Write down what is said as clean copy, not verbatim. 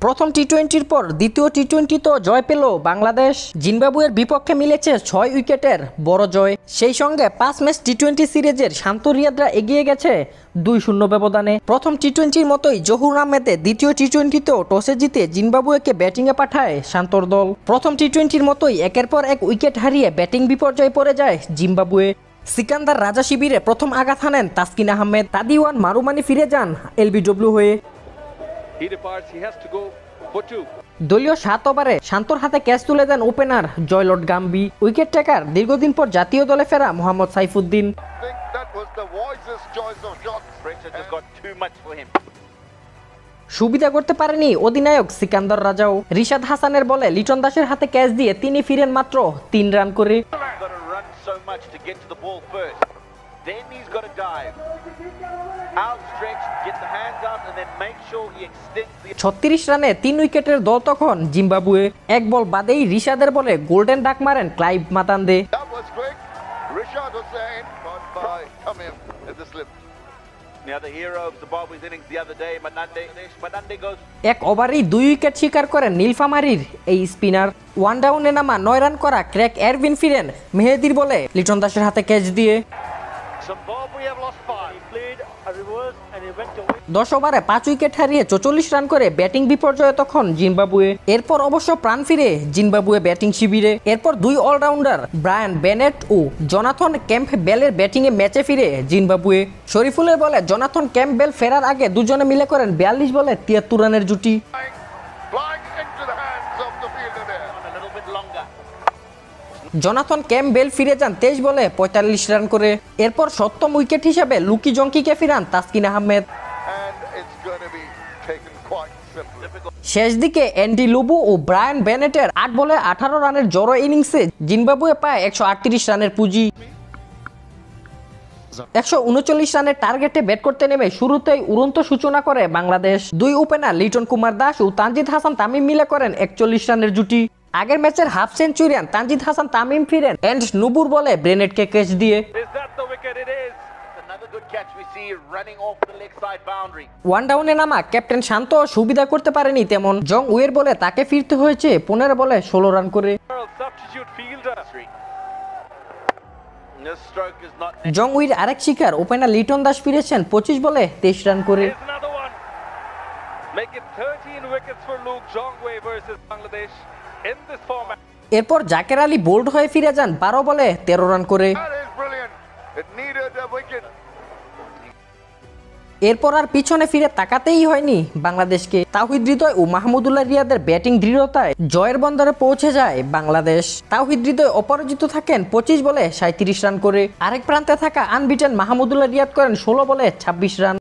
প্রথম টি-20-র পর দ্বিতীয় টি-20-তেও জয় পেল বাংলাদেশ। জিম্বাবুয়ের বিপক্ষে মিলেছে 6 উইকেটের বড় জয়। সেই সঙ্গে 5 ম্যাচ টি-20 সিরিজের শান্ত রিয়াদরা এগিয়ে গেছে 2-0 ব্যবধানে। প্রথম টি-20-র মতোই জহুর আহমেদে দ্বিতীয় টি-20-তেও টসে জিতে জিম্বাবুয়েকে ব্যাটিংয়ে পাঠায় শান্তর দল। প্রথম টি-20-র মতোই একের পর এক উইকেট হারিয়ে ব্যাটিং বিপর্যয়ে পড়ে যায় জিম্বাবুয়ে। সিকান্দার রাজা শিবিরে প্রথম আঘাত হানেন তাসকিন আহমেদ। তাদিওয়ান মারুমানি ফিরে যান এলবিডব্লিউ হয়ে। দলীয় 7 ওভারে শান্তর হাতে ক্যাচ তুলে দেন ওপেনার জয়লট গাম্বি। উইকেট টেকার দীর্ঘদিন পর জাতীয় দলে ফেরা মোহাম্মদ সাইফুদ্দিন। সুবিধা করতে পারেনি অধিনায়ক সিকান্দার রাজাও। রিশাদ হাসানের বলে লিটন দাসের হাতে ক্যাচ দিয়ে তিনি ফিরেন মাত্র 3 রান করে। 36 রানে 3 উইকেটের দল তখন জিম্বাবুয়ে। এক বল বাদেই রিশাদের বলে গোল্ডেন ডাক মারেন ক্লাইভ মাতান্দে। এক ওভারেই 2 উইকেট শিকার করেন নীলফামারীর এই স্পিনার। ওয়ান ডাউনে নামা 9 রান করা ক্র্যাক এরভিন ফিরেন মেহেদির বলে লিটন দাসের হাতে ক্যাচ দিয়ে। 10 ওভারে 5 উইকেট হারিয়ে 44 রান করে ব্যাটিং বিপর্যয়ে তখন জিম্বাবুয়ে। এরপর অবশ্য প্রাণ ফিরে জিম্বাবুয়ে ব্যাটিং শিবিরে। এরপর 2 অলরাউন্ডার ব্রায়ান বেনেট ও জোনাথন ক্যাম্পবেলের ব্যাটিংয়ে ম্যাচে ফিরে জিম্বাবুয়ে। শরীফুলের বলে জোনাথন ক্যাম্পবেল ফেরার আগে দুজনে মিলে করেন 42 বলে 73 রানের জুটি। জোনাথন ক্যাম্পবেল ফিরে যান 23 বলে 45 রান করে। এরপর 7ম উইকেট হিসেবে লুকি জঙ্কিকে ফিরান তাসকিন আহমেদ। শেষ দিকে অ্যান্ডি লুবু ও ব্রায়ান বেনেটের 8 বলে 18 রানের জড়ো ইনিংসে জিম্বাবুয়ে পায় 138 রানের পুঁজি। 139 রানের টার্গেটে ব্যাট করতে নেমে শুরুতেই উড়ন্ত সূচনা করে বাংলাদেশ। 2 ওপেনার লিটন কুমার দাস ও তানজিদ হাসান তামিম মিলে করেন 41 রানের জুটি। আগের ম্যাচের হাফ সেঞ্চুরিয়ান তানজিদ হাসান তামিম ফিরেন এন্ড নুবুর বলে ব্রেনেটকে ক্যাচ দিয়ে। ওয়ান ডাউনে নামা ক্যাপ্টেন শান্ত সুবিধা করতে পারেনি তেমন। জং উইয়ের বলে তাকে ফিরতে হয়েছে 15 বলে 16 রান করে। জং উইর আরেক শিকার ওপেনার লিটন দাস ফিরেছেন 25 বলে 23 রান করে। এরপর জাকের আলী বোল্ড হয়ে ফিরে যান 12 বলে 13 রান করে। এরপর আর পিছনে ফিরে তাকাতেই হয়নি বাংলাদেশকে। তাওহিদ হৃদয় ও মাহমুদুল্লাহ রিয়াদের ব্যাটিং দৃঢ়তায় জয়ের বন্দরে পৌঁছে যায় বাংলাদেশ। তাওহিদ হৃদয় অপরাজিত থাকেন 25 বলে 37 রান করে। আরেক প্রান্তে থাকা আনবিটেন মাহমুদুল্লাহ রিয়াদ করেন 16 বলে 26 রান।